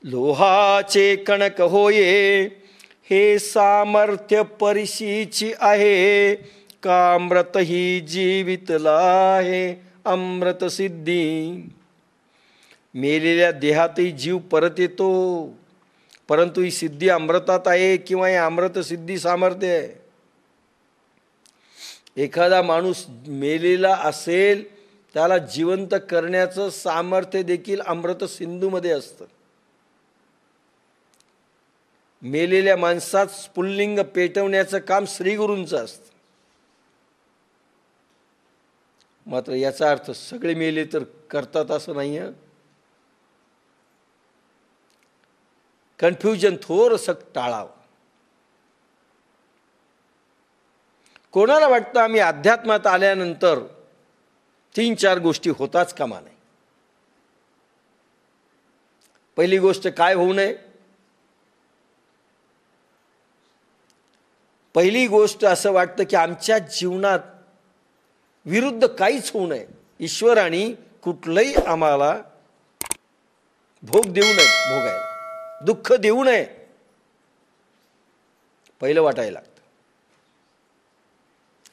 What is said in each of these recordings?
लोहाचे कणक होये, हे सामर्थ्य परिशीची आहे, का अमृत ही जीवितला आहे अमृत सिद्धी. मेलेल्या देहातही जीव परत येतो, परंतु ही सिद्धी अमृतात आहे किंवा हे अमृत सिद्धी सामर्थ्य आहे. एखादा माणूस मेलेला असेल त्याला जिवंत करण्याचं सामर्थ्य देखील अमृत सिंधूमध्ये असतं. मेलेल्या माणसात स्फुल्लिंग पेटवण्याचं काम श्रीगुरूंचं असतं. मात्र याचा अर्थ सगळे मेले तर करतात असं नाही आहे. कन्फ्युजन थोडंसं टाळावं. कोणाला वाटतं आम्ही अध्यात्मात आल्यानंतर 3-4 गोष्टी होताच कामा नये. पहिली गोष्ट काय होऊ नये? पहिली गोष्ट असं वाटतं की आमच्या जीवनात विरुद्ध काहीच होऊ नये. ईश्वराने कुठलंही आम्हाला भोग देऊ नये, भोगायला दुःख देऊ नये, पहिलं वाटायला लागतं.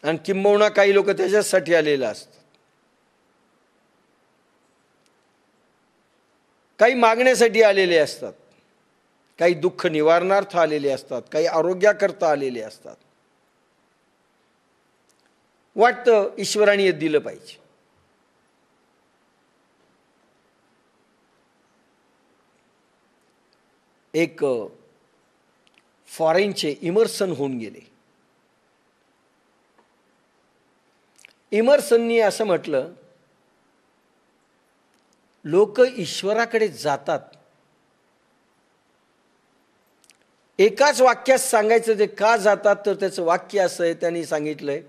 आणि किंबहुना काही लोक त्याच्यासाठी आलेले असतात. काही मागण्यासाठी आलेले असतात, काही दुःख निवारणार्थ आलेले असतात, काही आरोग्याकरता आलेले असतात. वाटतं ईश्वराने हे दिलं पाहिजे. एक फॉरेनचे इमर्सन होऊन गेले. इमर्सननी असं म्हटलं, लोक ईश्वराकडे जातात. एकाच वाक्यात सांगायचं ते का जातात, तर त्याचं वाक्य असं आहे, त्यांनी सांगितलंय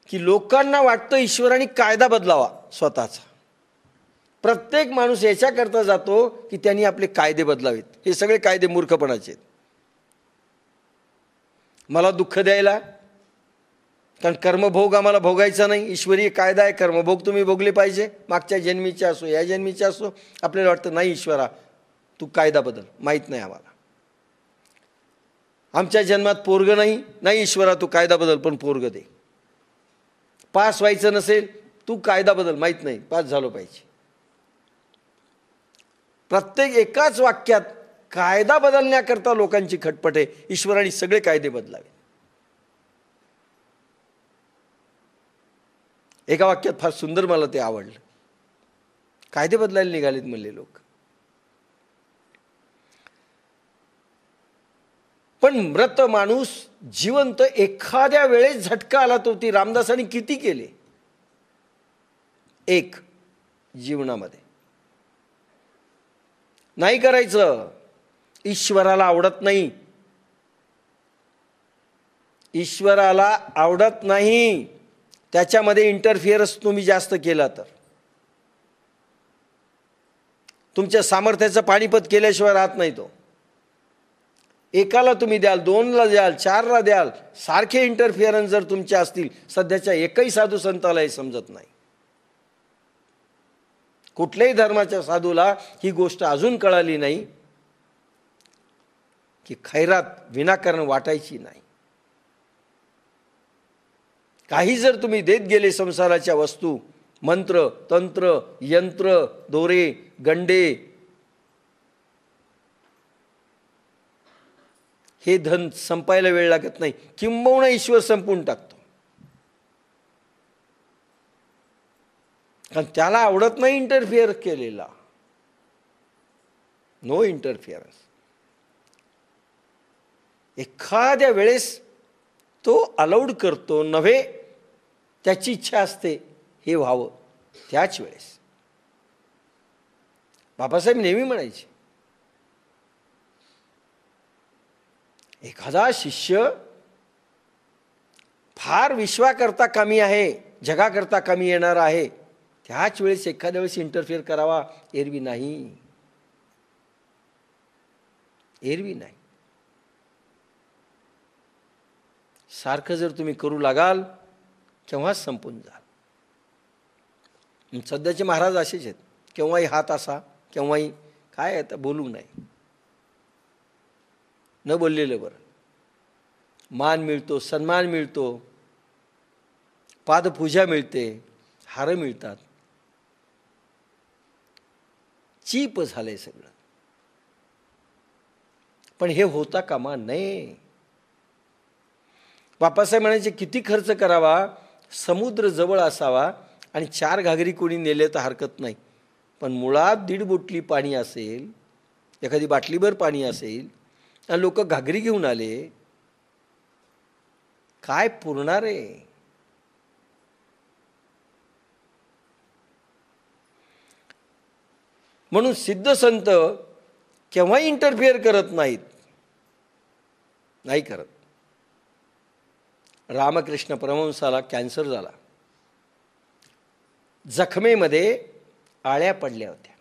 की लोकांना वाटतं ईश्वराने कायदा बदलावा स्वतःचा. प्रत्येक माणूस याच्याकरता जातो की त्यांनी आपले कायदे बदलावेत. हे सगळे कायदे मूर्खपणाचे आहेत. मला दुःख द्यायला, कारण कर्मभोग आम्हाला भोगायचा नाही. ईश्वरीय कायदा आहे, कर्मभोग तुम्ही भोगले पाहिजे, मागच्या जन्मीचे असो या जन्मीचे असो. आपल्याला वाटतं नाही ईश्वरा तू कायदा बदल, माहीत नाही आम्हाला. आमच्या जन्मात पोरग नाही, नाही ईश्वरा तू कायदा बदल पण पोरग दे. पास व्हायचं नसेल, तू कायदा बदल, माहीत नाही पास झालो पाहिजे. प्रत्येक एकाच वाक्यात कायदा बदलण्याकरता लोकांची खटपट आहे. ईश्वराने सगळे कायदे बदलावे. एका वाक्यात फार सुंदर मला ते आवडलं. कायदे बदलायला निघालेत म्हणले लोक. पण मृत माणूस जिवंत एखाद्या वेळेस झटका आला तो ती रामदासांनी किती केले. एक जीवनामध्ये नाही करायचं. ईश्वराला आवडत नाही. ईश्वराला आवडत नाही त्याच्यामध्ये इंटरफिअरन्स तुम्ही जास्त केला तर. तुमच्या सामर्थ्याचं पाणीपत केल्याशिवाय राहत नाही तो. एकाला तुम्ही द्याल, 2ला द्याल, 4ला द्याल, सारखे इंटरफिअरन्स जर तुमचे असतील. सध्याच्या एकही साधू संताला हे समजत नाही. कुठल्याही धर्माच्या साधूला ही गोष्ट अजून कळाली नाही की खैरात विनाकारण वाटायची नाही. काही जर तुम्ही देत गेले संसाराच्या वस्तू, मंत्र, तंत्र, यंत्र, दोरे, गंडे, हे धन संपायला वेळ लागत नाही. किंबहुना ईश्वर संपवून टाकतो. कारण त्याला आवडत नाही इंटरफिअर केलेला. No interference. एखाद्या वेळेस तो अलाउड करतो नव्हे, त्याची इच्छा असते हे व्हावं त्याच वेळेस. बाबासाहेब नेहमी म्हणायचे, एखादा शिष्य फार विश्वाकरता कमी आहे, जगाकरता कमी येणार आहे, त्याच वेळेस एखाद्या वेळेस इंटरफिअर करावा. एरवी नाही, एरवी नाही. सारखं जर तुम्ही करू लागाल केव्हाच संपून जाल. सध्याचे महाराज असेच आहेत. केव्हाही हात असा केव्हाही काय आता बोलू नाही, न बोललेलं बरं. मान मिळतो, सन्मान मिळतो, पादपूजा मिळते, हार मिळतात. चीप झालंय सगळं. पण हे होता कामा नये. बाप्पासाहेब म्हणायचे किती खर्च करावा, समुद्र जवळ असावा आणि 4 घागरी कोणी नेले तर हरकत नाही, पण मुळात 1.5 बोटली पाणी असेल, एखादी बाटलीभर पाणी असेल आणि लोक घागरी घेऊन आले, काय पुरणार आहे? म्हणून सिद्ध संत केव्हाही इंटरफिअर करत नाहीत, नाही करत. रामकृष्ण परमहंसाला कॅन्सर झाला, जखमेमध्ये आळ्या पडल्या होत्या.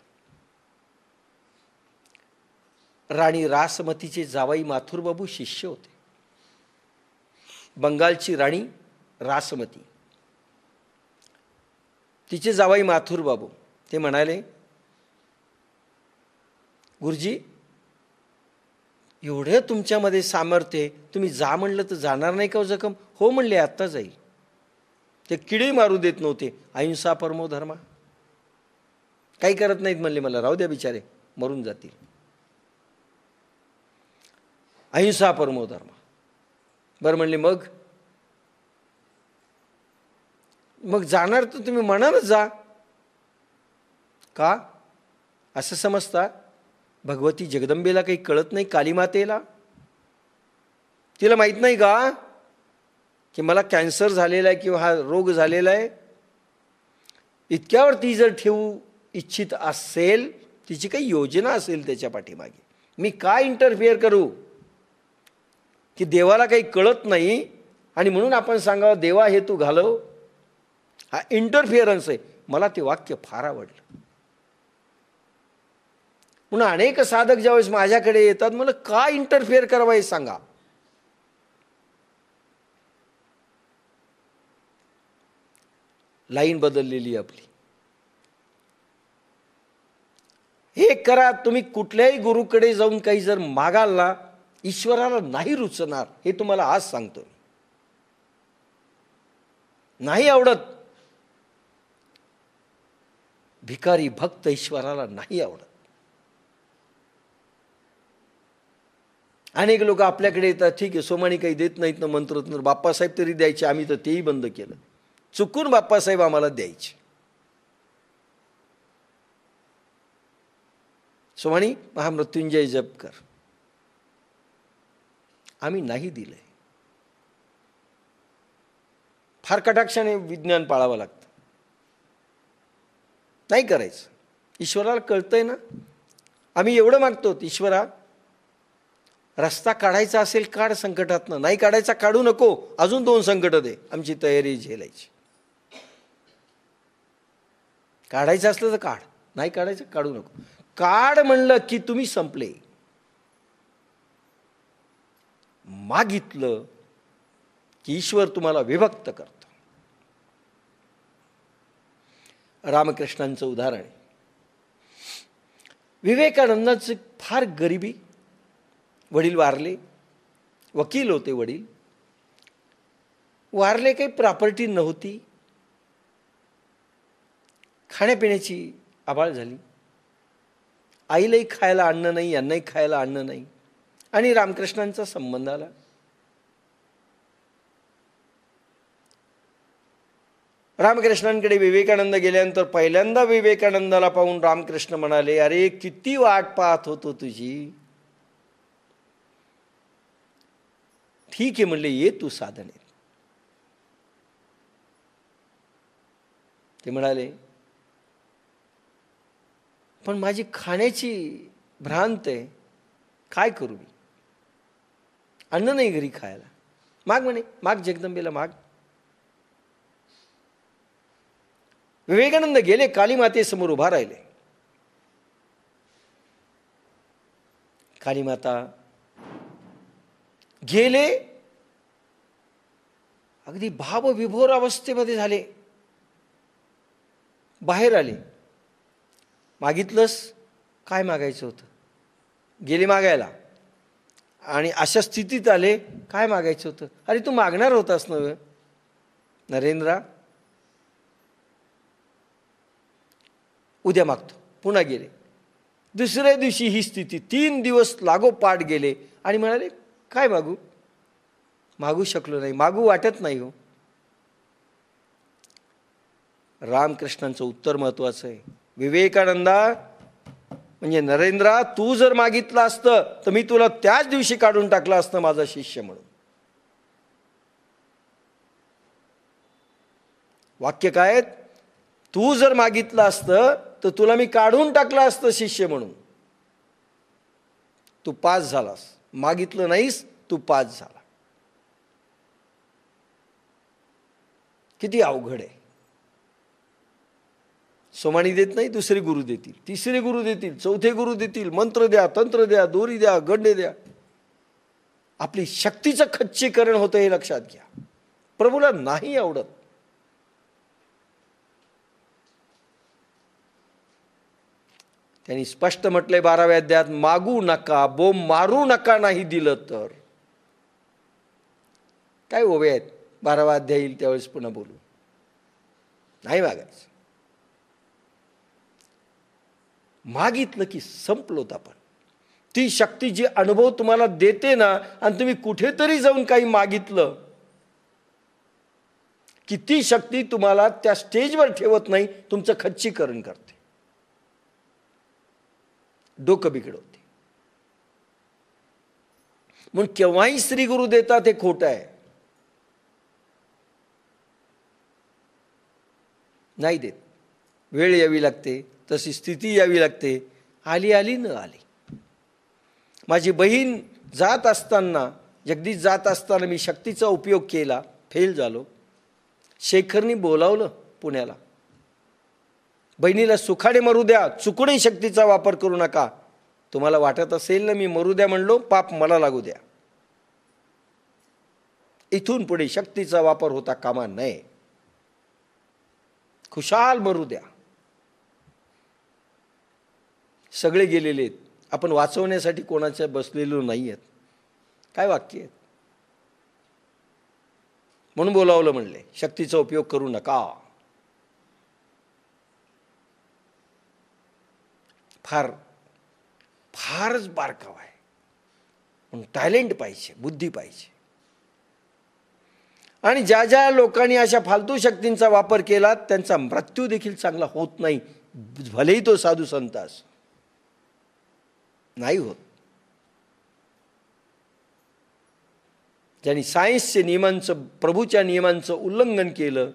राणी रासमतीचे जावई माथुरबाबू शिष्य होते. बंगालची राणी रासमती, तिचे जावई माथुरबाबू, ते म्हणाले, गुरुजी एवढं तुमच्यामध्ये सामर्थ्य, तुम्ही जा म्हणलं तर जाणार नाही का जखम? हो म्हणले, आत्ता जाईल. ते किडे मारू देत नव्हते. अहिंसा परमो धर्मा, काही करत नाहीत म्हणले, मला राहू द्या बिचारे, मरून जातील. अहिंसा परमो धर्मा. बरं म्हणले, मग जाणार तर तुम्ही मनानच जा. का असं समजता? भगवती जगदंबेला काही कळत नाही? कालीमातेला तिला माहीत नाही का की मला कॅन्सर झालेला आहे किंवा हा रोग झालेला आहे? इतक्यावर ती जर ठेवू इच्छित असेल, तिची काही योजना असेल त्याच्या पाठीमागे, मी काय इंटरफिअर करू? की देवाला काही कळत नाही आणि म्हणून आपण सांगावं देवा हे तू घालव, हा इंटरफिअरन्स आहे. मला ते वाक्य फार आवडलं. म्हणून अनेक साधक ज्यावेळेस माझ्याकडे येतात, मला काय इंटरफिअर करावं हे सांगा. लाईन बदललेली आपली. हे करा, तुम्ही कुठल्याही गुरुकडे जाऊन काही जर मागाल ना, ईश्वराला नाही रुचणार, हे तुम्हाला आज सांगतो. नाही आवडत. भिकारी भक्त ईश्वराला नाही आवडत. अनेक लोक आपल्याकडे येतात, ठीक आहे सोमानी काही देत नाहीत ना, मंत्र बाप्पासाहेब तरी द्यायचे, आम्ही तर तेही बंद केलं. चुकून बाप्पासाहेब आम्हाला द्यायचे. सोमानी महामृत्युंजय जप कर, आम्ही नाही दिलंय. फार कटाक्षाने विज्ञान पाळावं लागतं, नाही करायचं. ईश्वराला कळतंय ना. आम्ही एवढं मागतो, ईश्वरा रस्ता काढायचा असेल काढ संकटातनं, नाही काढायचा काढू नको, अजून 2 संकट दे, आमची तयारी झेलायची. काढायचं असलं तर काढ, नाही काढायचं काढू नको. काढ म्हणलं की तुम्ही संपले. मागितलं की ईश्वर तुम्हाला विभक्त करतो. रामकृष्णांचं उदाहरण आहे. विवेकानंदांचं फार गरिबी, वडील वारले, वकील होते वडील, वारले, काही प्रॉपर्टी नव्हती, खाण्यापिण्याची आबाळ झाली, आईलाही खायला अन्न नाही, यांनाही खायला अन्न नाही, आणि रामकृष्णांचा संबंध आला. रामकृष्णांकडे विवेकानंद गेल्यानंतर पहिल्यांदा विवेकानंदाला पाहून रामकृष्ण म्हणाले, अरे किती वाट पाहत होतो तुझी. ठीक आहे म्हणले, ये तू साधनेत. ते म्हणाले, पण माझी खाण्याची भ्रांत आहे, काय करू मी? अन्न नाही घरी खायला. माग म्हणे, माग जगदंबेला माग. विवेकानंद गेले, कालीमातेसमोर उभा राहिले. कालीमाता गेले, अगदी भावविभोर अवस्थेमध्ये झाले, बाहेर आले. मागितलंस काय मागायचं होतं? गेले मागायला आणि अशा स्थितीत आले, काय मागायचं होतं? अरे तू मागणार होतास ना नरेंद्रा. उद्या मागतो. पुन्हा गेले. दुसऱ्या दिवशी ही स्थिती. 3 दिवस लागोपाठ गेले आणि म्हणाले काय मागू? मागू शकलो नाही, मागू वाटत नाही हो. रामकृष्णांचं उत्तर महत्वाचं आहे. विवेकानंदा म्हणजे नरेंद्रा, तू जर मागितलं असतं तर मी तुला त्याच दिवशी काढून टाकलं असतं माझा शिष्य म्हणून. वाक्य काय? तू जर मागितलं असतं तर तुला मी काढून टाकलं असतं शिष्य म्हणून. तू पास झालास. मागितलं नाहीस, तू पास झाला. किती अवघड आहे. सोमाणी देत नाही, दुसरे गुरु देतील, तिसरे गुरु देतील, चौथे गुरु देतील, मंत्र द्या, तंत्र द्या, दोरी द्या, गंडे द्या. आपली शक्तीचं खच्चीकरण होतं हे लक्षात घ्या. प्रभूला नाही आवडत. त्यांनी स्पष्ट म्हटलंय 12व्या अध्यायात, मागू नका, बोंब मारू नका नाही दिलं तर. काय ओवे आहेत. 12वा अध्याय येईल त्यावेळेस पुन्हा बोलू. नाही मागायचं. मागितलं की संपलोत आपण. ती शक्ती जी अनुभव तुम्हाला देते ना, आणि तुम्ही कुठेतरी जाऊन काही मागितलं की ती शक्ती तुम्हाला त्या स्टेजवर ठेवत नाही, तुमचं खच्चीकरण करते, डोकं बिघडवते. म्हणून केव्हाही श्री गुरु देतात हे खोटं आहे. नाही देत. वेळ यावी लागते, तशी स्थिती यावी लागते. आली आली न आली. माझी बहीण जात असताना, जगदीश जात असताना मी शक्तीचा उपयोग केला, फेल झालो. शेखरनी बोलावलं पुण्याला, बहिणीला सुखाडे मरू द्या, चुकूनही शक्तीचा वापर करू नका. तुम्हाला वाटत असेल ना मी मरू द्या म्हणलो, पाप मला लागू द्या. इथून पुढे शक्तीचा वापर होता कामा नये. खुशाल मरू द्या. सगळे गेलेले आहेत. आपण वाचवण्यासाठी कोणाच्या बसलेलो नाही आहेत. काय वाक्य आहेत. म्हणून बोलावलं म्हणले, शक्तीचा उपयोग करू नका. फारच बारकावा आहे. पण टॅलेंट पाहिजे, बुद्धी पाहिजे. आणि ज्या ज्या लोकांनी अशा फालतू शक्तींचा वापर केला त्यांचा मृत्यू देखील चांगला होत नाही, भलेही तो साधू संत असो. नाही होत. ज्यांनी सायन्सच्या नियमांचं, प्रभूच्या नियमांचं उल्लंघन केलं,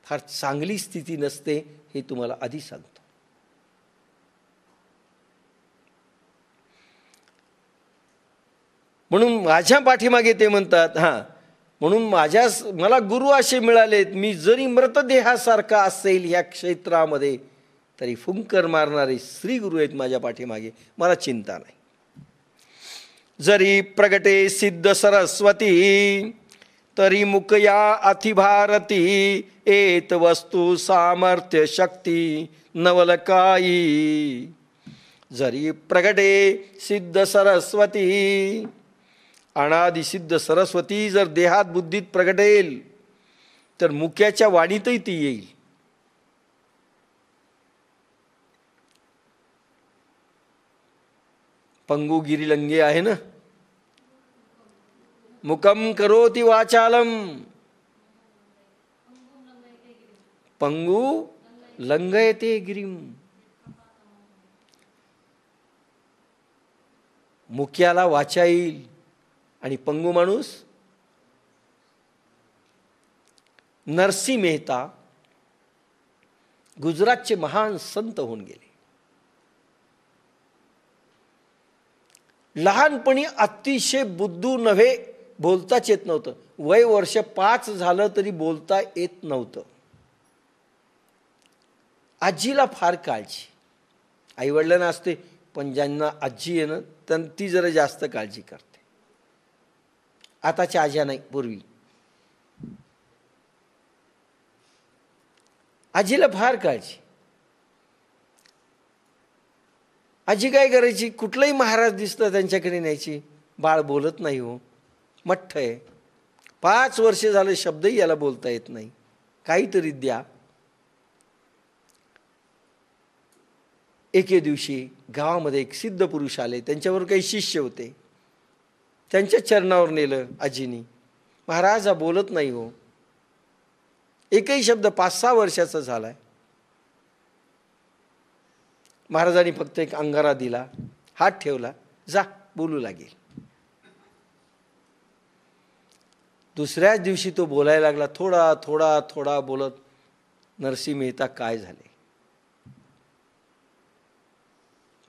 फार चांगली स्थिती नसते, हे तुम्हाला आधी सांगतो. म्हणून माझ्या पाठीमागे ते म्हणतात, म्हणून मला गुरु असे मिळालेत, मी जरी मृतदेहासारखा असेल या क्षेत्रामध्ये तरी फुंकर मारणारे श्री गुरु आहेत माझ्या पाठीमागे. मला चिंता नाही. जरी प्रगटे सिद्ध सरस्वती तरी मुकया अतिभारती, एत वस्तू सामर्थ्य शक्ती नवलकाई. जरी प्रगटे सिद्ध सरस्वती, अनादिसिद्ध सरस्वती जर देहात बुद्धीत प्रगटेल तर मुक्याच्या वाणीतही ती येईल. पंगू गिरिलंगे आहे ना, मुकम करोति वाचालम, पंगू लंघयते गिरिम. मुक्याला वाचा येईल आणि पंगू माणूस. नरसी मेहता गुजरातचे महान संत होऊन गेले. लहानपणी अतिशय बुद्धू नव्हे, बोलताच येत नव्हतं. वय वर्ष 5 झालं तरी बोलता येत नव्हतं. आजीला फार काळजी. आईवडिलांना असते, पण ज्यांना आजी आहे ना ती जरा जास्त काळजी करते. आताच्या आज्या नाही, पूर्वी आजीला फार काळजी. आजी काय करायची, कुठलाही महाराज दिसला त्यांच्याकडे न्यायची. बाळ बोलत नाही हो, मठ्ठ आहे, 5 वर्ष झाले शब्दही याला बोलता येत नाही, काहीतरी द्या. एके दिवशी गावामध्ये एक सिद्ध पुरुष आले, त्यांच्यावर काही शिष्य होते. त्यांच्या चरणावर नेलं आजीनी. महाराज हा बोलत नाही हो, एकही शब्द, 5-6 वर्षाचा झालाय. महाराजांनी फक्त एक अंगारा दिला, हात ठेवला, जा बोलू लागेल. दुसऱ्याच दिवशी तो बोलायला लागला, थोडा थोडा थोडा बोलत. नरसिंह मेहता काय झाले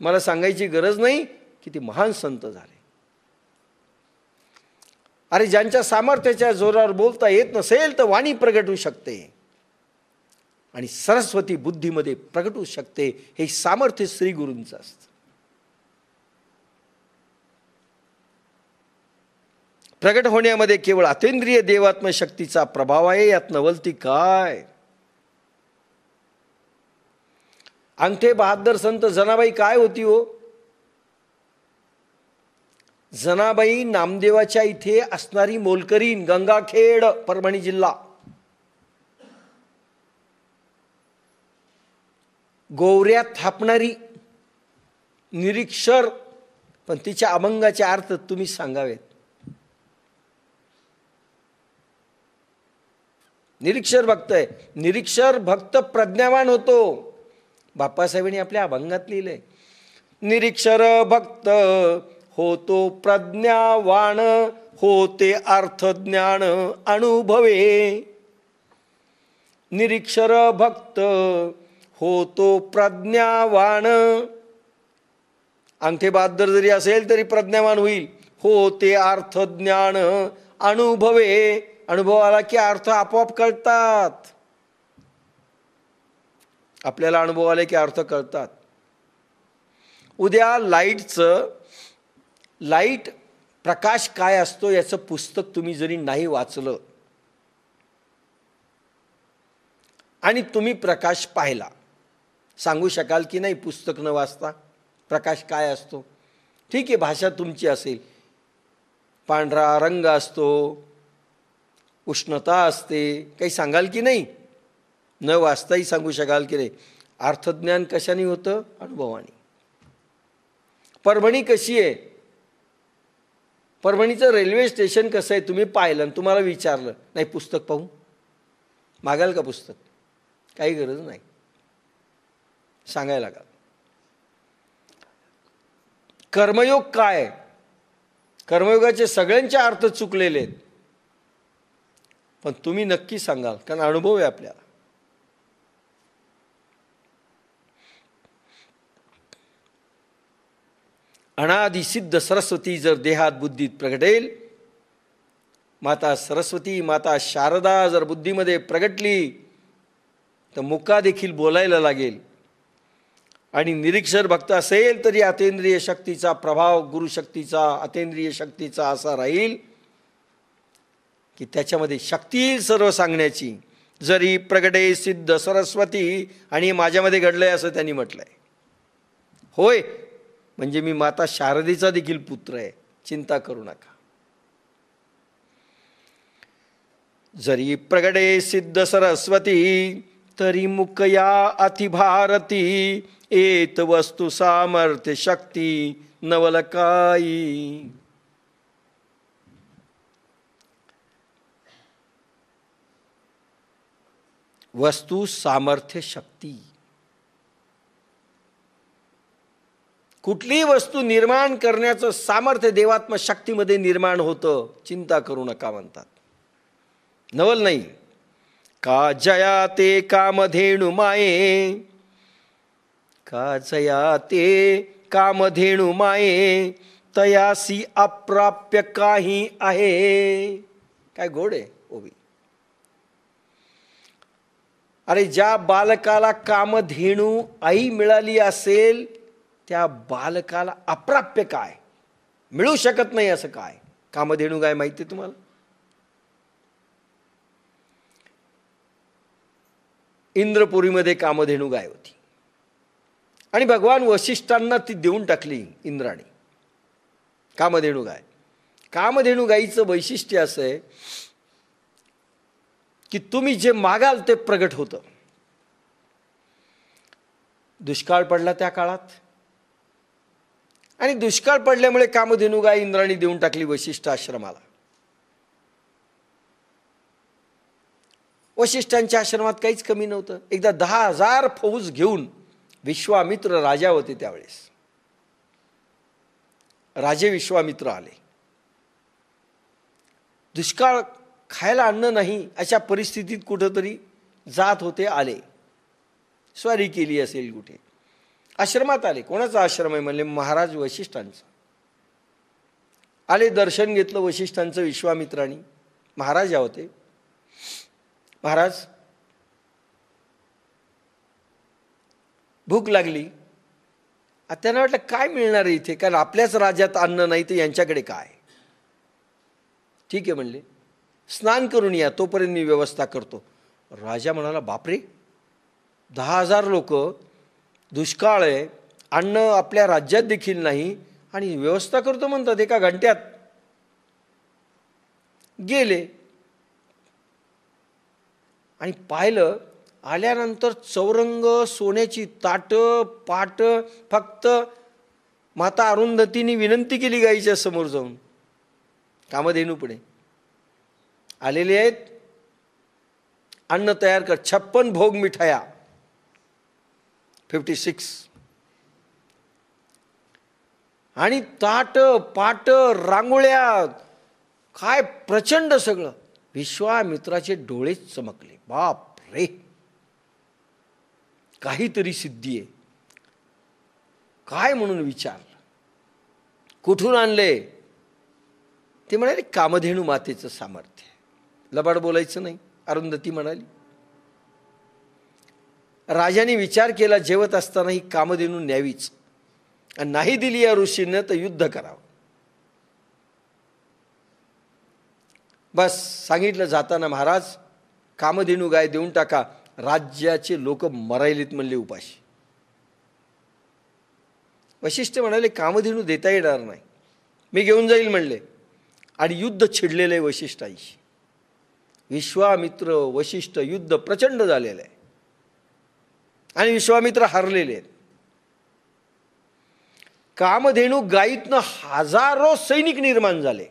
मला सांगायची गरज नाही, किती महान संत झाले. अरे ज्यांच्या सामर्थ्याच्या जोरावर बोलता येत नसेल तर वाणी प्रगट होऊ शकते, आणि सरस्वती बुद्धीमध्ये प्रगट होऊ शकते. हे सामर्थ्य श्री गुरूंचं असतं. प्रगट होण्यामध्ये केवळ अतींद्रिय देवात्म शक्तीचा प्रभाव आहे, यात नवलती काय. अंगठे बहादर संत जनाबाई काय होती हो. जनाबाई नामदेवाच्या इथे असणारी मोलकरीण, गंगाखेड, परभणी जिल्हा. गोवऱ्या थापणारी, निरीक्षर, पण तिच्या अभंगाचे अर्थ तुम्ही सांगावेत. निरीक्षर भक्त आहे. निरीक्षर भक्त प्रज्ञावान होतो. बाप्पासाहेबांनी आपल्या अभंगात लिहिलंय, निरीक्षर भक्त होतो प्रज्ञावान, होते अर्थज्ञान अनुभवे. निरीक्षर भक्त होतो प्रज्ञावान. अंगठे बहादर जरी असेल तरी प्रज्ञावान होईल. होते अर्थज्ञान अनुभवे. अनुभव आला की अर्थ आपोआप कळतात. आपल्याला अनुभव आले की अर्थ कळतात. उद्या लाईट प्रकाश काय असतो याचं पुस्तक तुम्ही जरी नाही वाचलं आणि तुम्ही प्रकाश पाहिला, सांगू शकाल की नाही पुस्तक न वाचता प्रकाश काय असतो. ठीक आहे, भाषा तुमची असेल, पांढरा रंग असतो, उष्णता असते, काही सांगाल की नाही. न वाचताही सांगू शकाल की नाही. अर्थज्ञान कशाने होतं, अनुभवाने. परभणी कशी आहे, परभणीचं रेल्वे स्टेशन कसं आहे तुम्ही पाहिलं आणि तुम्हाला विचारलं, नाही पुस्तक पाहू, मागाल का पुस्तक, काही गरज नाही, सांगायला लागाल. कर्मयोग काय, कर्मयोगाचे सगळ्यांचे अर्थ चुकलेले आहेत, पण तुम्ही नक्की सांगाल, कारण अनुभव आहे आपल्याला. अनादि सिद्ध सरस्वती जर देहात बुद्धीत प्रगटेल, माता सरस्वती, माता शारदा जर बुद्धीमध्ये प्रगटली तर मुका देखील बोलायला लागेल. आणि निरीक्षर भक्त असेल तरी अतींद्रिय शक्तीचा प्रभाव, गुरुशक्तीचा, अतींद्रिय शक्तीचा असा राहील की त्याच्यामध्ये शक्ती सर्व सांगण्याची. जरी प्रगटे सिद्ध सरस्वती, आणि माझ्यामध्ये घडलंय असं त्यांनी म्हटलंय. होय, म्हणजे मी माता शारदेचा देखील पुत्र आहे, चिंता करू नका. जरी प्रगटे सिद्ध सरस्वती, तरी मुकया अतिभारती. एत वस्तू सामर्थ्य शक्ती नवलकाई. वस्तू सामर्थ्य शक्ती. कुठलीही वस्तू निर्माण करण्याचं सामर्थ्य देवात्म शक्तीमध्ये निर्माण होतं, चिंता करू नका म्हणतात. नवल नाही. का जया ते कामधेणू माये, का जया ते कामधेणू माये, तयासी अप्राप्य काही आहे. काय गोड आहे ओवी. अरे ज्या बालकाला कामधेणू आई मिळाली असेल, त्या बालकाला अप्राप्य काय, मिळू शकत नाही असं काय. कामधेणू गाय माहिती आहे तुम्हाला. इंद्रपुरीमध्ये कामधेणू गाय होती आणि भगवान वशिष्ठांना ती देऊन टाकली इंद्राणी, कामधेनू गाय. कामधेनू गाईचं वैशिष्ट्य असं आहे की तुम्ही जे मागाल ते प्रगट होतं. दुष्काळ पडला त्या काळात, आणि दुष्काळ पडल्यामुळे कामधेनू गाय इंद्राणी देऊन टाकली वशिष्ठ आश्रमाला. वशिष्ठांच्या आश्रमात काहीच कमी नव्हतं. एकदा 10,000 फौज घेऊन विश्वामित्र राजा होते त्यावेळेस, राजे विश्वामित्र आले. दुष्काळ, खायला अन्न नाही अशा परिस्थितीत कुठंतरी जात होते, आले. स्वारी केली असेल कुठे, आश्रमात आले. कोणाचा आश्रम आहे म्हणले? महाराज वशिष्ठांचा. आले, दर्शन घेतलं वशिष्ठांचं विश्वामित्रांनी. महाराज होते. महाराज, भूक लागली. त्यांना वाटलं काय मिळणार आहे इथे, कारण आपल्याच राज्यात अन्न नाही तर यांच्याकडे काय. ठीक आहे म्हणले, स्नान करून या, तोपर्यंत मी व्यवस्था करतो. राजा म्हणाला, बापरे, 10,000 लोक, दुष्काळ आहे, अन्न आपल्या राज्यात देखील नाही, आणि व्यवस्था करतो म्हणतात एका घंट्यात. गेले आणि पाहिलं, आल्यानंतर चौरंग, सोन्याची ताटं पाट. फक्त माता अरुंधतींनी विनंती केली गाईच्या समोर जाऊन, कामधेनू पुढे आलेले आहेत, अन्न तयार कर. 56 भोग मिठाया, 56, आणि ताट पाट, रांगोळ्या, काय प्रचंड सगळं. विश्वामित्राचे डोळेच चमकले. बाप रे, काहीतरी सिद्धी आहे. काय म्हणून विचारलं, कुठून आणले? ते म्हणाले, कामधेनू मातेचं सामर्थ्य. लबाड बोलायचं नाही, अरुंधती म्हणाली. राजाने विचार केला, जेवत असताना ही कामधेनू न्यावीच, आणि नाही दिली या ऋषीनं तर युद्ध करावं. बस सांगितलं जाताना, महाराज कामधेनू गाय देऊन टाका, राज्याचे लोक मरायलीत म्हणले उपाशी. वशिष्ठ म्हणाले, कामधेनू देता येणार नाही, मी घेऊन जाईल म्हणले. आणि युद्ध छिडलेलं आहे वशिष्ठांशी. विश्वामित्र वशिष्ठ युद्ध प्रचंड झालेलं आहे, आणि विश्वामित्र हरलेले आहेत. कामधेनू गायीतनं हजारो सैनिक निर्माण झाले.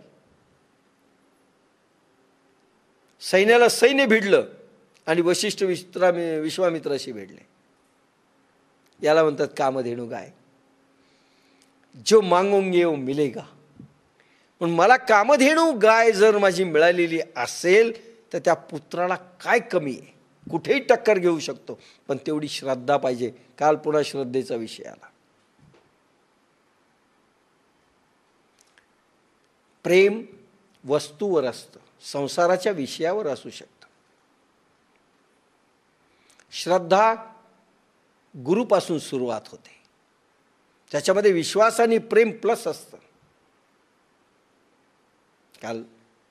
सैन्याला सैन्य भिडलं, आणि वशिष्ठ विश्वामित्राशी भिडले. याला म्हणतात कामधेनू गाय. जो मागोंगे वो मिलेगा. पण मला कामधेनू गाय जर माझी मिळालेली असेल तर त्या पुत्राला काय कमी आहे, कुठेही टक्कर घेऊ शकतो, पण तेवढी श्रद्धा पाहिजे. काल पुन्हा श्रद्धेचा विषय आला. प्रेम वस्तूवर असतं, संसाराच्या विषयावर असू शकतं. श्रद्धा गुरुपासून सुरुवात होते, त्याच्यामध्ये विश्वास आणि प्रेम प्लस असतं. काल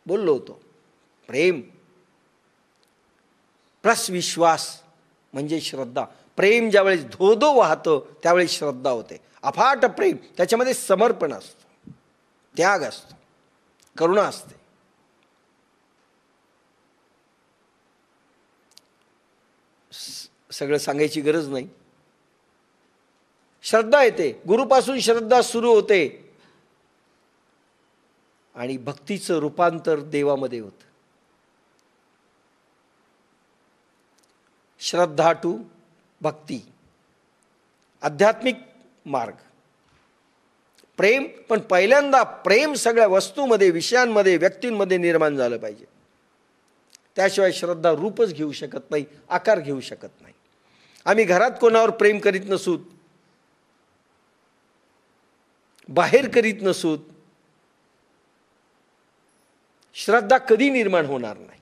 बोललो होतो, प्रेम प्लस विश्वास म्हणजे श्रद्धा. प्रेम ज्यावेळेस धोधो वाहतं त्यावेळेस श्रद्धा होते. अफाट प्रेम, त्याच्यामध्ये समर्पण असतं, त्याग असतो, करुणा असते. सगळं सांगायची गरज नाही. श्रद्धा येते, गुरुपासून श्रद्धा सुरू होते, आणि भक्तीचं रूपांतर देवामध्ये होतं. श्रद्धा टू भक्ती, आध्यात्मिक मार्ग. प्रेम, पण पहिल्यांदा प्रेम सगळ्या वस्तूंमध्ये, विषयांमध्ये, व्यक्तींमध्ये निर्माण झालं पाहिजे. त्याशिवाय श्रद्धा रूपच घेऊ शकत नाही, आकार घेऊ शकत नाही. आम्ही घरात कोणावर प्रेम करीत नसूत, बाहेर करीत नसूत, श्रद्धा कधी निर्माण होणार नाही.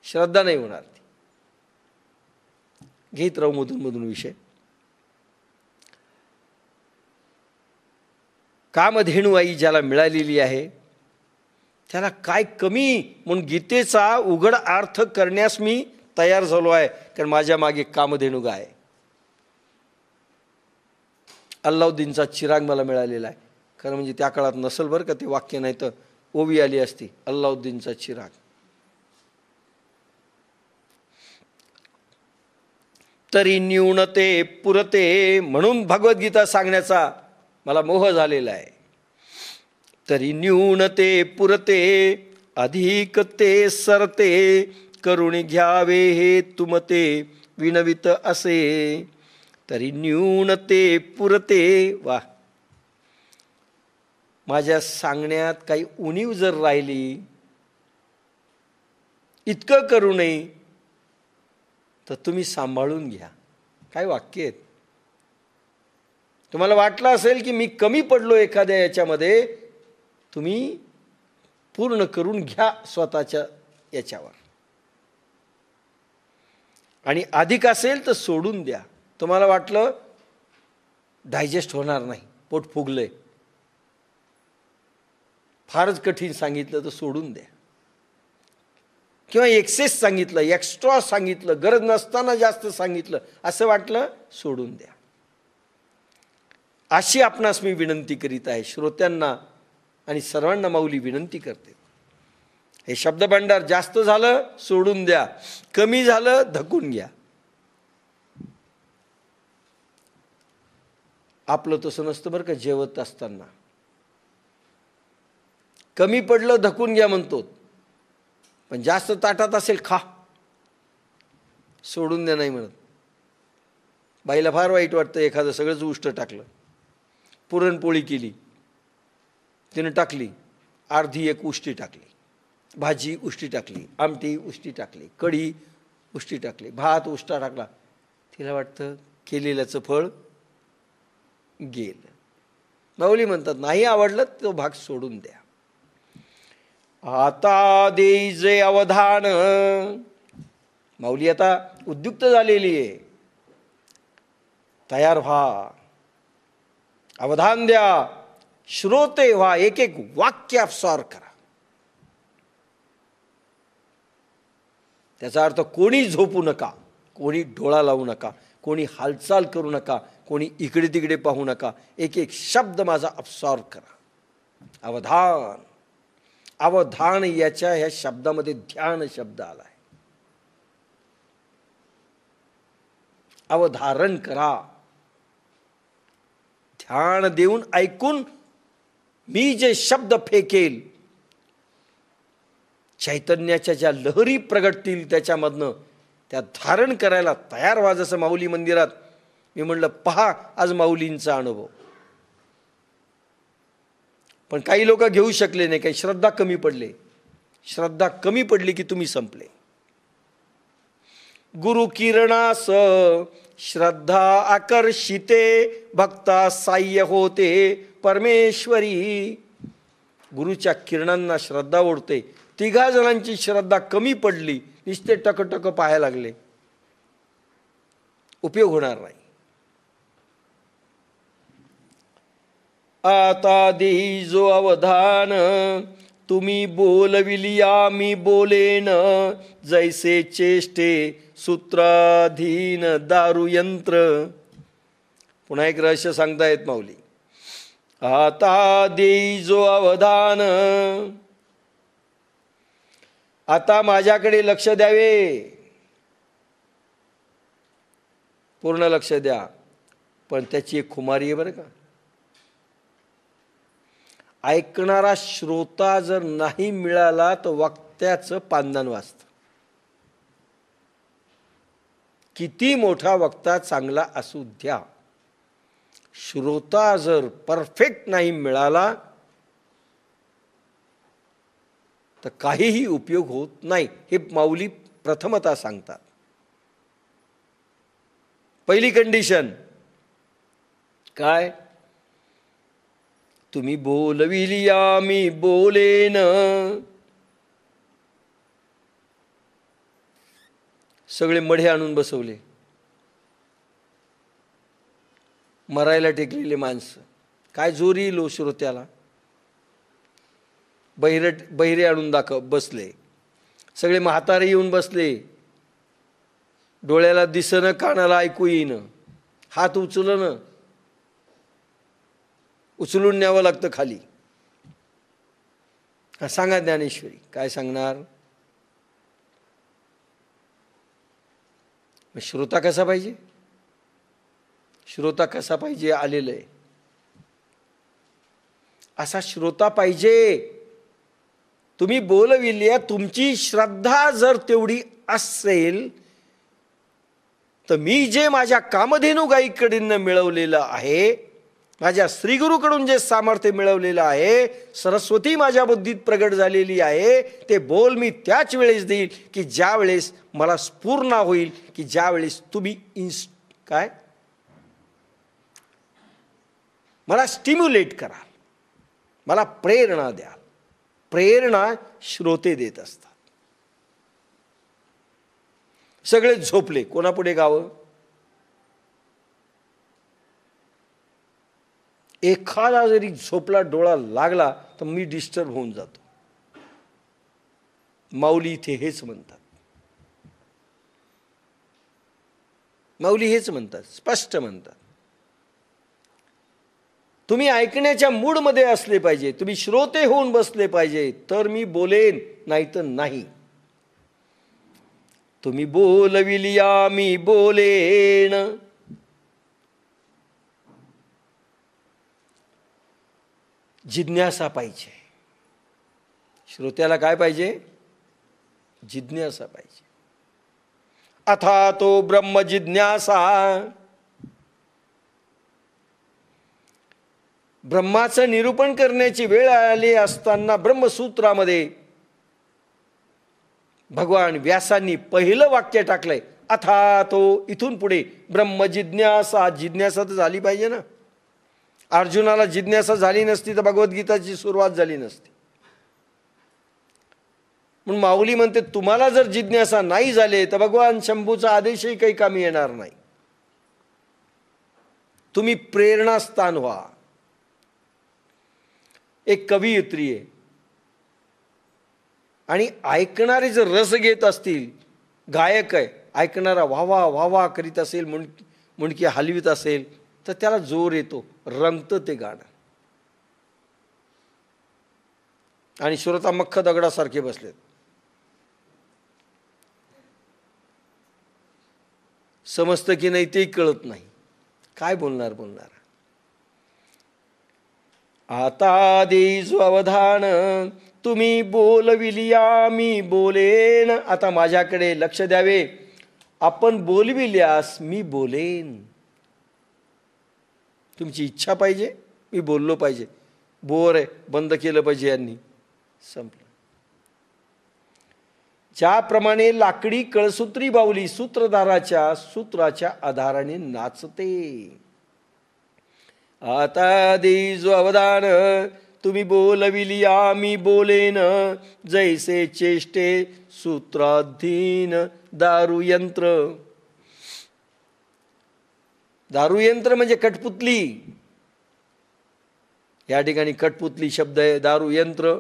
श्रद्धा नाही होणार ती. घेत राहू मधून मधून विषय. कामधेनू आई ज्याला मिळालेली आहे त्याला काय कमी, म्हणून गीतेचा उघड अर्थ करण्यास मी तयार झालो आहे, कारण माझ्या मागे कामधेनू गाय. अल्लाउद्दीनचा चिराग मला मिळालेला आहे. खरं म्हणजे त्या काळात नसल बरं का ते वाक्य, नाही तर ओवी आली असती. अल्लाउद्दीनचा चिराग. तरी न्यूनते पुरते, म्हणून भगवद्गीता सांगण्याचा मला मोह झालेला आहे. तरी न्यूनते पुरते, अधिक ते सरते, करुणी घ्यावे हे तुमते विनवित असे. तरी न्यूनते पुरते. वा, माझ्या सांगण्यात काही उणीव जर राहिली, इतकं करू नये, तर तुम्ही सांभाळून घ्या. काय वाक्य आहेत. तुम्हाला वाटलं असेल की मी कमी पडलो एखाद्या याच्यामध्ये, तुम्ही पूर्ण करून घ्या स्वतःच्या याच्यावर. आणि अधिक असेल तर सोडून द्या. तुम्हाला वाटलं डायजेस्ट होणार नाही, पोट फुगलंय, फारच कठीण सांगितलं तर सोडून द्या. किंवा एक्सेस सांगितलं, एक्स्ट्रा सांगितलं, गरज नसताना जास्त सांगितलं, असं वाटलं, सोडून द्या. अशी आपणास मी विनंती करीत आहे. श्रोत्यांना आणि सर्वांना माऊली विनंती करते. हे शब्दभांडार जास्त झालं सोडून द्या, कमी झालं धकून घ्या. आपलं तसं नसतं बरं का. जेवत असताना कमी पडलं धकून घ्या म्हणतो, पण जास्त ताटात असेल खा, सोडून द्या नाही म्हणत. बाईला फार वाईट वाटतं, एखादं सगळंच उष्ट टाकलं. पुरणपोळी केली, तिनं टाकली अर्धी, एक उष्टी टाकली, भाजी उष्टी टाकली, आमटी उष्टी टाकली, कढी उष्टी टाकली, भात उष्टा टाकला. तिला वाटतं केलेल्याचं फळ गेलं. माऊली म्हणतात नाही आवडलं तो भाग सोडून द्या. आता देई जे अवधान. माऊली आता उद्युक्त झालेली आहे. तयार व्हा, अवधान द्या, श्रोते व्हा, एक एक वाक्य अब्सॉर्ब करा. त्याचा अर्थ कोणी झोपू नका, कोणी डोळा लावू नका, कोणी हालचाल करू नका, कोणी इकडे तिकडे पाहू नका. एक एक शब्द माझा अब्सॉर्ब करा. अवधान. अवधान याच्या ह्या शब्दामध्ये ध्यान शब्द आला आहे. अवधारण करा. ध्यान देऊन ऐकून मी जे शब्द फेकेल, चैतन्याच्या ज्या लहरी प्रगटतील त्याच्यामधनं, त्या धारण करायला तयार व्हा. जसं माऊली मंदिरात मी म्हणलं पहा आज माऊलींचा अनुभव. पण काही लोक घेऊ शकले नाही, काही श्रद्धा कमी पडले. श्रद्धा कमी पडली की तुम्ही संपले. गुरु किरणास श्रद्धा आकर्षिते, भक्ता साह्य होते परमेश्वरी. गुरुच्या किरणांना श्रद्धा ओढते. 3 जणांची श्रद्धा कमी पडली, नुसते टकटक पाहायला लागले, उपयोग होणार नाही. आता देई जो अवधान, तुम्ही बोलविलिया मी बोलेन, जैसे चेष्टे सूत्राधीन दारू यंत्र. पुन्हा एक रहस्य सांगतायत माऊली. आता देई जो अवधान. आता माझ्याकडे लक्ष द्यावे, पूर्ण लक्ष द्या. पण त्याची एक खुमारी आहे बरं का. ऐकणारा श्रोता जर नाही मिळाला तर वक्त्याचं पानदान वाजतं. किती मोठा वक्ता चांगला असू द्या, श्रोता जर परफेक्ट नाही मिळाला तर काहीही उपयोग होत नाही. हे माऊली प्रथमतः सांगतात. पहिली कंडिशन काय? तुम्ही बोलविलिया मी बोलेन. सगळे मढे आणून बसवले, मरायला टेकलेले माणसं. काय जोर येईल श्रोत्याला. बहिरे आणून बसले, सगळे म्हातारे येऊन बसले. डोळ्याला दिसणं, कानाला ऐकू येईन, हात उचलणं, उचलून न्यावं लागतं खाली. सांगा ज्ञानेश्वरी काय सांगणार? श्रोता कसा पाहिजे? श्रोता कसा पाहिजे? आलेलं आहे. असा श्रोता पाहिजे. तुम्ही बोलविल्या, तुमची श्रद्धा जर तेवढी असेल तर मी जे माझ्या कामधेनू गायीकडून मिळवलेलं आहे, माझ्या श्रीगुरूकडून जे सामर्थ्य मिळवलेलं आहे, सरस्वती माझ्या बुद्धीत प्रगट झालेली आहे, ते बोल मी त्याच वेळेस देईल की ज्या वेळेस मला स्फूर्णा होईल, की ज्या वेळेस तुम्ही काय मला स्टिम्युलेट कराल, मला प्रेरणा द्याल. प्रेरणा श्रोते देत असतात. सगळे झोपले, कोणापुढे गावं? एखादा जरी झोपला, डोळा लागला तर मी डिस्टर्ब होऊन जातो. माऊली इथे हेच म्हणतात. माऊली हेच म्हणतात, स्पष्ट म्हणतात. तुम्ही ऐकण्याच्या मूडमध्ये असले पाहिजे, तुम्ही श्रोते होऊन बसले पाहिजे, तर मी बोलेन, नाही तर नाही. तुम्ही बोलविलिया मी बोलेन. जिज्ञासा पाहिजे. श्रोत्याला काय पाहिजे? जिज्ञासा पाहिजे. अथा तो ब्रह्म जिज्ञासा. ब्रह्माचं निरूपण करण्याची वेळ आली असताना ब्रह्मसूत्रामध्ये भगवान व्यासांनी पहिलं वाक्य टाकलंय, अथा तो. इथून पुढे ब्रह्म जिज्ञासा. जिज्ञासा तर झाली पाहिजे ना. अर्जुनाला जिज्ञासा झाली नसती तर भगवद्गीताची सुरुवात झाली नसती. म्हणून माऊली म्हणते, तुम्हाला जर जिज्ञासा नाही झाली तर भगवान शंभूचा आदेशही काही कामी येणार नाही. तुम्ही प्रेरणास्थान व्हा. एक कवयित्री आहे आणि ऐकणारे जर रस घेत असतील, गायक आहे, ऐकणारा वावा वावा करीत असेल, मुंडकी हलवीत असेल, तर त्याला जोर येतो, रंगतं ते गाणं. आणि श्रोता मख्ख दगडासारखे बसलेत. समजतं की नाही तेही कळत नाही. काय बोलणार? आता देईजो अवधान, तुम्ही बोलविलिया मी बोलेन. आता माझ्याकडे लक्ष द्यावे. आपण बोलविल्यास मी बोलेन. तुमची इच्छा पाहिजे, मी बोललो पाहिजे. बोर आहे, बंद केलं पाहिजे, यांनी संपलं. ज्याप्रमाणे लाकडी कळसूत्री बाहुली सूत्राच्या आधाराने नाचते. आता देईजो अवधान, तुम्ही बोलविलिया मी बोलेन. जैसे चेष्टे सूत्राधीन दारुयंत्र. दारुयंत्र म्हणजे कठपुतली. या ठिकाणी कठपुतली शब्द आहे, दारुयंत्र.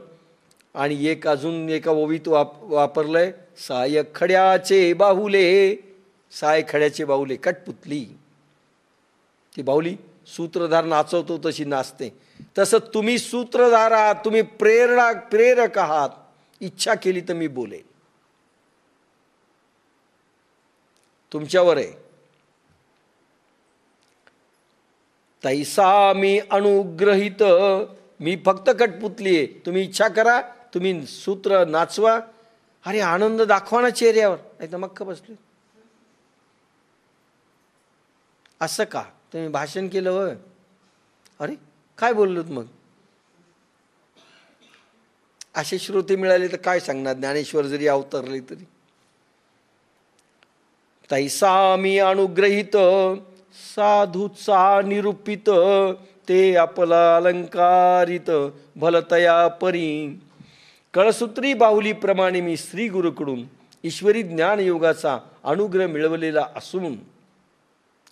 आणि एक अजून एका ओवीत वापरलंय, साय खड्याचे बाहुले. साय खड्याचे बाहुले, कठपुतली. ती बाहुली सूत्रधार नाचवतो तशी नाचते. तसं तुम्ही सूत्रधार आहात, तुम्ही प्रेरक आहात. इच्छा केली तर मी बोलेन. तुमच्यावर आहे. तैसा मी अनुग्रहित. मी फक्त कठपुतली आहे. तुम्ही इच्छा करा, तुम्ही सूत्र नाचवा. अरे आनंद दाखवा ना चेहऱ्यावर, नाही तर मक्क बसले. असं का? तुम्ही भाषण केलं होय? अरे काय बोललोत मग? असे श्रोते मिळाले तर काय सांगणार? ज्ञानेश्वर जरी अवतरले तरी. तैसा मी अनुग्रहित, साधूचा निरूपित. ते आपला अलंकारित, भलतया परी. कळसूत्री बाहुलीप्रमाणे मी श्री गुरुकडून ईश्वरी ज्ञान योगाचा अनुग्रह मिळवलेला असून.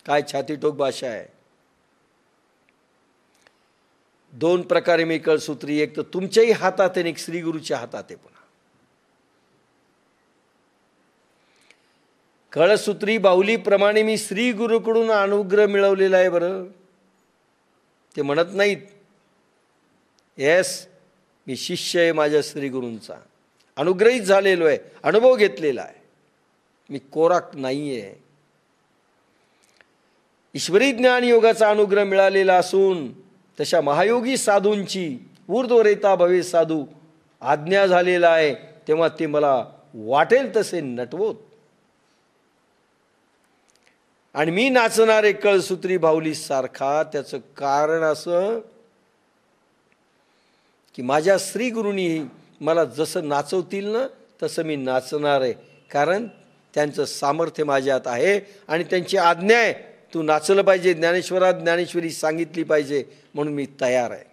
काय छातीटोक भाषा आहे. दोन प्रकारे मी कळसूत्री, एक तर तुमच्याही हातात आहे, एक श्री गुरुच्या हातात आहे. पुन्हा कळसूत्री बाहुलीप्रमाणे मी श्री गुरुकडून अनुग्रह मिळवलेला आहे बरं. ते म्हणत नाहीत येस मी शिष्य आहे माझ्या श्री गुरूंचा, अनुग्रहित झालेलो आहे, अनुभव घेतलेला आहे, मी कोराक नाही आहे. ईश्वरी ज्ञान योगाचा अनुग्रह मिळालेला असून तशा महायोगी साधूंची ऊर्ध्वरेता भवे साधू आज्ञा झालेला आहे, तेव्हा ते मला वाटेल तसे नटवोत. आणि मी नाचणारे कळसूत्री बाहुली सारखा. त्याचं कारण असं की माझ्या श्री गुरुनी मला जसं नाचवतील ना तसं मी नाचणार आहे, कारण त्यांचं सामर्थ्य माझ्यात आहे आणि त्यांची आज्ञा आहे तू नाचलं पाहिजे, ज्ञानेश्वरात ज्ञानेश्वरी सांगितली पाहिजे, म्हणून मी तयार आहे.